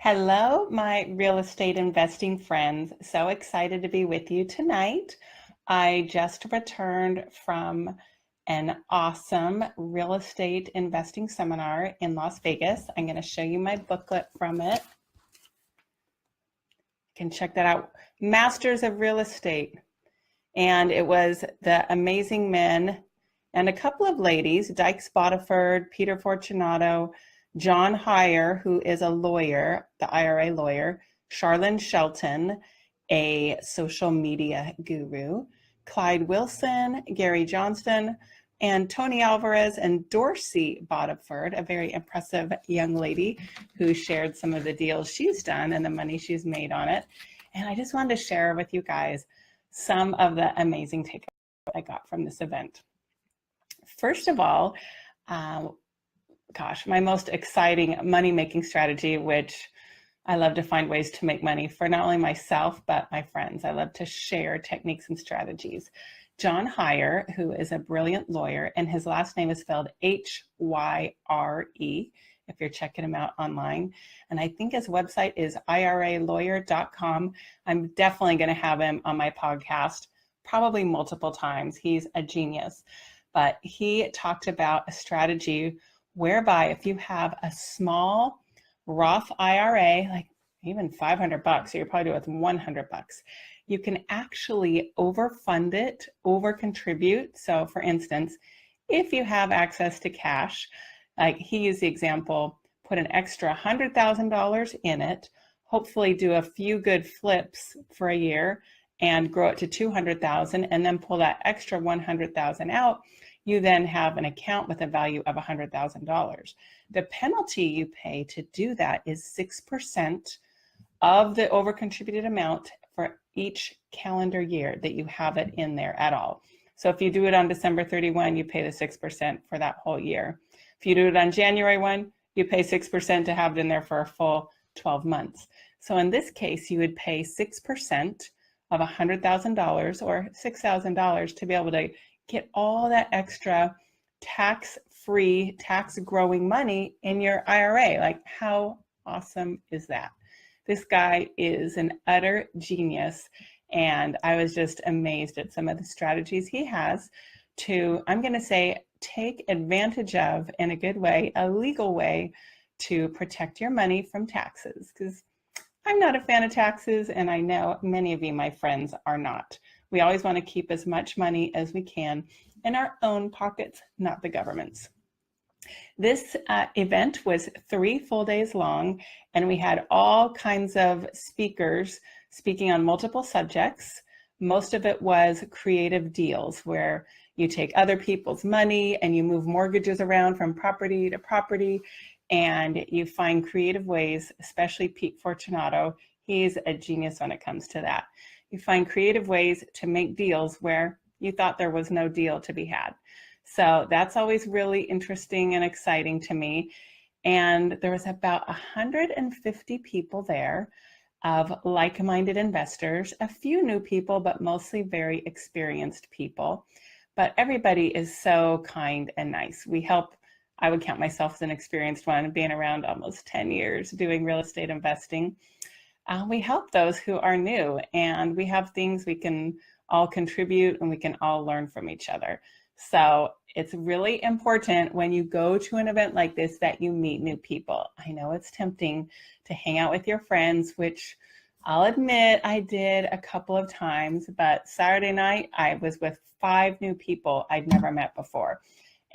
Hello, my real estate investing friends. So excited to be with you tonight. I just returned from an awesome real estate investing seminar in Las Vegas. I'm going to show you my booklet from it. You can check that out. Masters of Real Estate. And it was the amazing men and a couple of ladies, Dyke Spotiford, Peter Fortunato, John Hyre, who is a lawyer, the IRA lawyer, Charlene Shelton, a social media guru, Clyde Wilson, Gary Johnston, and Tony Alvarez and Dorsey Bodiford, a very impressive young lady who shared some of the deals she's done and the money she's made on it. And I just wanted to share with you guys some of the amazing takeaways I got from this event. First of all, my most exciting money-making strategy, which I love to find ways to make money for not only myself, but my friends. I love to share techniques and strategies. John Hyre, who is a brilliant lawyer, and his last name is spelled Hyre, if you're checking him out online. And I think his website is iralawyer.com. I'm definitely going to have him on my podcast, probably multiple times. He's a genius. But he talked about a strategy whereby if you have a small Roth IRA, like even $500, so you're probably doing it with $100, you can actually overfund it, overcontribute. So for instance, if you have access to cash, like he used the example, put an extra $100,000 in it, hopefully do a few good flips for a year and grow it to $200,000 and then pull that extra $100,000 out. You then have an account with a value of $100,000. The penalty you pay to do that is 6% of the overcontributed amount for each calendar year that you have it in there at all. So if you do it on December 31, you pay the 6% for that whole year. If you do it on January 1, you pay 6% to have it in there for a full 12 months. So in this case, you would pay 6% of $100,000 or $6,000 to be able to get all that extra tax-free, tax-growing money in your IRA. Like, how awesome is that? This guy is an utter genius, and I was just amazed at some of the strategies he has to, I'm going to say, take advantage of, in a good way, a legal way to protect your money from taxes, because I'm not a fan of taxes, and I know many of you, my friends, are not. We always want to keep as much money as we can in our own pockets, not the government's. This event was 3 full days long, and we had all kinds of speakers speaking on multiple subjects. Most of it was creative deals, where you take other people's money and you move mortgages around from property to property, and you find creative ways, especially Pete Fortunato. He's a genius when it comes to that. You find creative ways to make deals where you thought there was no deal to be had. So that's always really interesting and exciting to me. And there was about 150 people there of like-minded investors, a few new people, but mostly very experienced people. But everybody is so kind and nice. We help, I would count myself as an experienced one, being around almost 10 years doing real estate investing. We help those who are new, and we have things we can all contribute and we can all learn from each other. So it's really important when you go to an event like this that you meet new people. I know it's tempting to hang out with your friends, which I'll admit I did a couple of times, but Saturday night I was with 5 new people I'd never met before.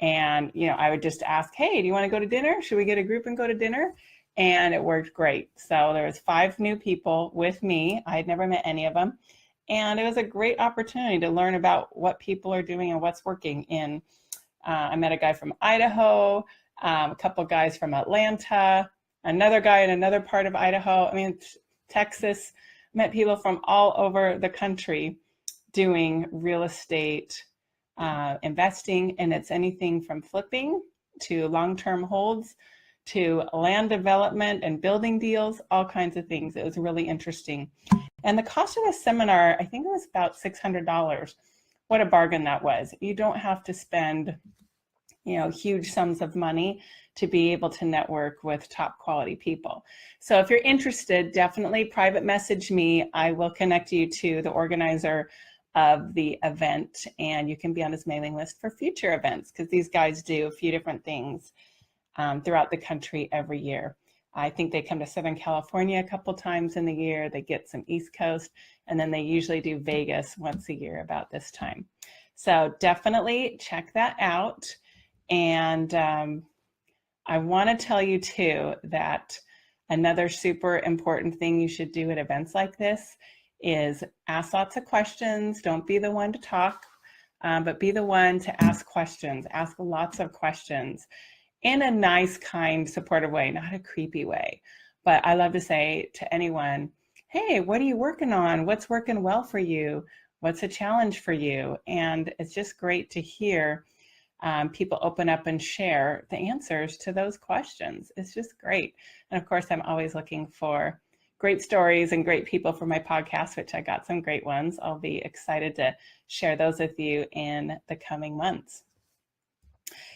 And, you know, I would just ask, hey, do you want to go to dinner? Should we get a group and go to dinner? And it worked great. So there was 5 new people with me. I had never met any of them. And it was a great opportunity to learn about what people are doing and what's working in. I met a guy from Idaho, a couple guys from Atlanta, another guy in another part of Idaho. I mean, Texas. Met people from all over the country doing real estate investing. And it's anything from flipping to long-term holds to land development and building deals, all kinds of things. It was really interesting. And the cost of the seminar, I think it was about $600. What a bargain that was. You don't have to spend huge sums of money to be able to network with top quality people. So if you're interested, definitely private message me. I will connect you to the organizer of the event, and you can be on his mailing list for future events, because these guys do a few different things throughout the country every year. I think they come to Southern California a couple times in the year. They get some East Coast, and then they usually do Vegas once a year about this time. So definitely check that out. And I want to tell you too that another super important thing you should do at events like this is ask lots of questions. Don't be the one to talk, but be the one to ask questions. Ask lots of questions in a nice, kind, supportive way, not a creepy way. But I love to say to anyone, hey, what are you working on? What's working well for you? What's a challenge for you? And it's just great to hear people open up and share the answers to those questions. It's just great. And of course, I'm always looking for great stories and great people for my podcast, which I got some great ones. I'll be excited to share those with you in the coming months.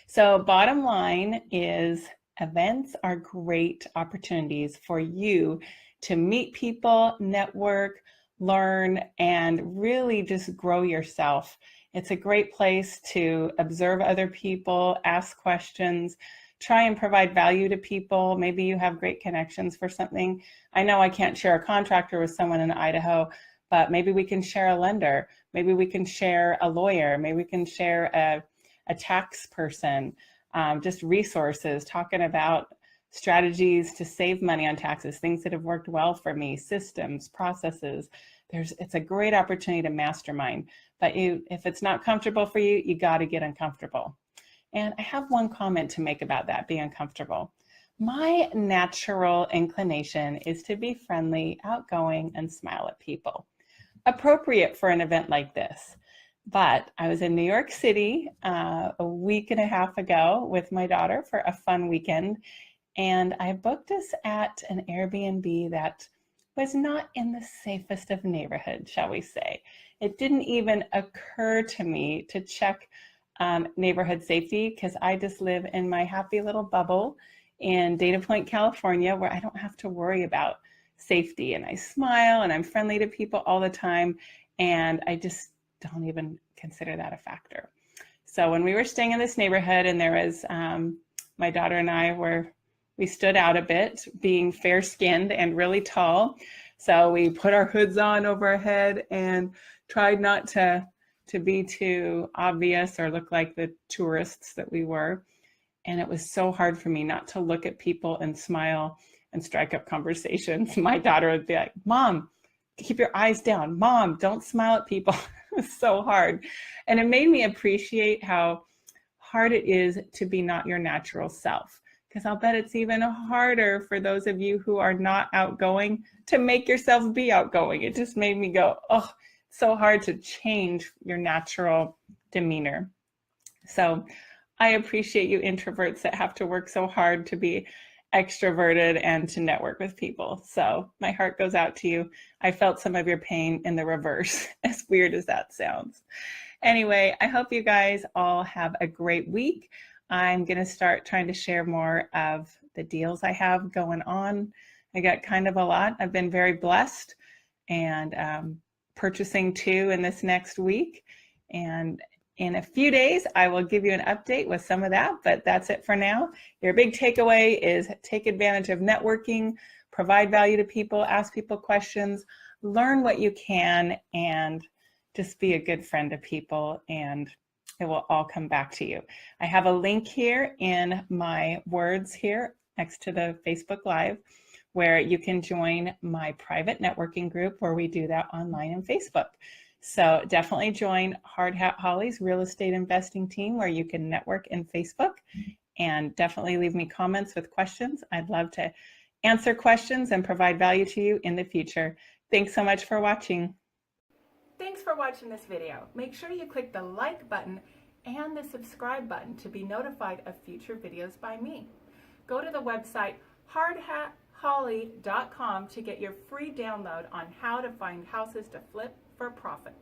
So bottom line is, events are great opportunities for you to meet people, network, learn, and really just grow yourself. It's a great place to observe other people, ask questions, try and provide value to people. Maybe you have great connections for something. I know I can't share a contractor with someone in Idaho, but maybe we can share a lender. Maybe we can share a lawyer. Maybe we can share a tax person, just resources, talking about strategies to save money on taxes, things that have worked well for me, systems, processes. It's a great opportunity to mastermind, but if it's not comfortable for you, you got to get uncomfortable. And I have one comment to make about that, be uncomfortable. My natural inclination is to be friendly, outgoing, and smile at people. Appropriate for an event like this. But I was in New York City a week and a half ago with my daughter for a fun weekend, and I booked us at an Airbnb that was not in the safest of neighborhoods, shall we say. It didn't even occur to me to check neighborhood safety, because I just live in my happy little bubble in Dana Point, California, where I don't have to worry about safety, and I smile and I'm friendly to people all the time, and I just don't even consider that a factor. So when we were staying in this neighborhood, and there was my daughter and I we stood out a bit, being fair-skinned and really tall. So we put our hoods on over our head and tried not to be too obvious or look like the tourists that we were. And it was so hard for me not to look at people and smile and strike up conversations. My daughter would be like, Mom, keep your eyes down. Mom, don't smile at people. It was so hard. And it made me appreciate how hard it is to be not your natural self. Because I'll bet it's even harder for those of you who are not outgoing to make yourself be outgoing. It just made me go, oh, it's so hard to change your natural demeanor. So I appreciate you introverts that have to work so hard to be extroverted and to network with people. So my heart goes out to you. I felt some of your pain in the reverse, as weird as that sounds. Anyway, I hope you guys all have a great week. I'm going to start trying to share more of the deals I have going on. I got kind of a lot. I've been very blessed, and purchasing 2 in this next week. And in a few days, I will give you an update with some of that, but that's it for now. Your big takeaway is take advantage of networking, provide value to people, ask people questions, learn what you can, and just be a good friend to people, and it will all come back to you. I have a link here in my words here next to the Facebook Live, where you can join my private networking group where we do that online and Facebook. So definitely join Hard Hat Holly's real estate investing team, where you can network in Facebook, and definitely leave me comments with questions. I'd love to answer questions and provide value to you in the future. Thanks so much for watching. Thanks for watching this video. Make sure you click the like button and the subscribe button to be notified of future videos by me. Go to the website hardhatholly.com to get your free download on how to find houses to flip for profit.